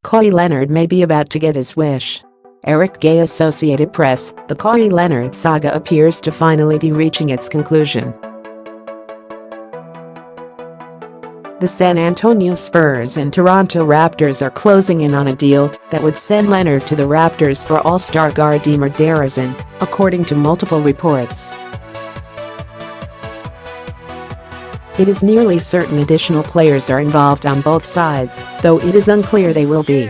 Kawhi Leonard may be about to get his wish. Eric Gay, Associated Press. The Kawhi Leonard saga appears to finally be reaching its conclusion. The San Antonio Spurs and Toronto Raptors are closing in on a deal that would send Leonard to the Raptors for All-Star guard DeMar De Rozan, according to multiple reports. It is nearly certain additional players are involved on both sides, though it is unclear they will be.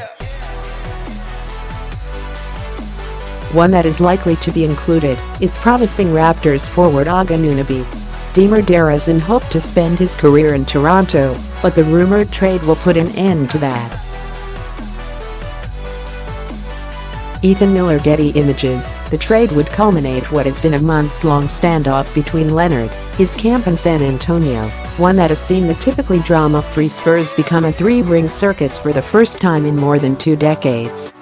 One that is likely to be included is promising Raptors forward Aga Anunoby. DeMar De Rozan hoped to spend his career in Toronto, but the rumored trade will put an end to that. Ethan Miller, Getty Images. The trade would culminate what has been a months-long standoff between Leonard, his camp and San Antonio, one that has seen the typically drama-free Spurs become a three-ring circus for the first time in more than 2 decades.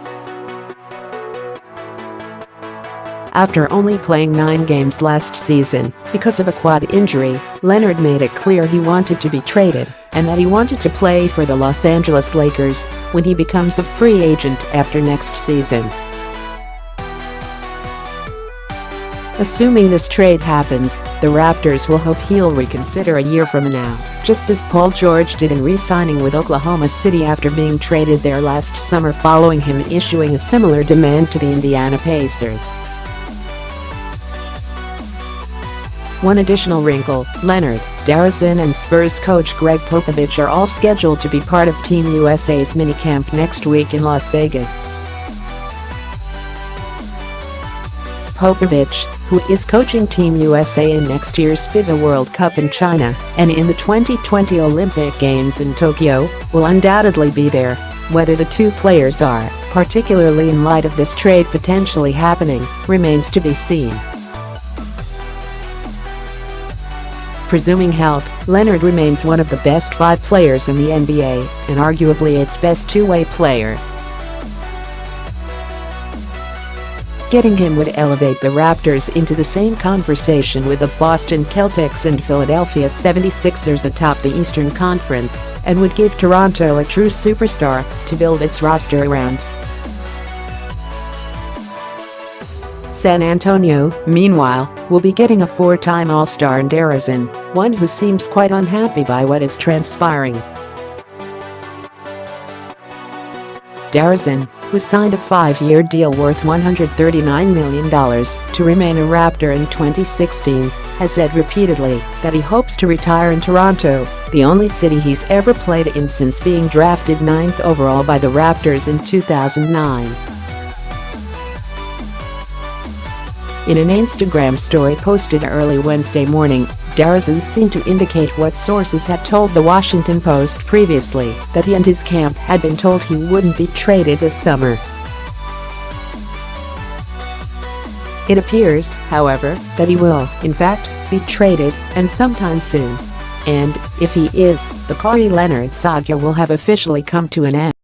After only playing 9 games last season because of a quad injury, Leonard made it clear he wanted to be traded and that he wanted to play for the Los Angeles Lakers when he becomes a free agent after next season. Assuming this trade happens, the Raptors will hope he'll reconsider a year from now, just as Paul George did in re-signing with Oklahoma City after being traded there last summer following him issuing a similar demand to the Indiana Pacers. One additional wrinkle: Leonard, De Rozan and Spurs coach Greg Popovich are all scheduled to be part of Team USA's minicamp next week in Las Vegas. Popovich, who is coaching Team USA in next year's FIBA World Cup in China and in the 2020 Olympic Games in Tokyo, will undoubtedly be there. Whether the two players are, particularly in light of this trade potentially happening, remains to be seen. Presuming health, Leonard remains one of the best 5 players in the NBA and arguably its best two-way player. Getting him would elevate the Raptors into the same conversation with the Boston Celtics and Philadelphia 76ers atop the Eastern Conference, and would give Toronto a true superstar to build its roster around. San Antonio, meanwhile, will be getting a 4-time All-Star in De Rozan, one who seems quite unhappy by what is transpiring. De Rozan, who signed a 5-year deal worth $139 million to remain a Raptor in 2016, has said repeatedly that he hopes to retire in Toronto, the only city he's ever played in since being drafted 9th overall by the Raptors in 2009. In an Instagram story posted early Wednesday morning, De Rozan seemed to indicate what sources had told the Washington Post previously, that he and his camp had been told he wouldn't be traded this summer. It appears, however, that he will, in fact, be traded, and sometime soon. And, if he is, the Kawhi Leonard saga will have officially come to an end.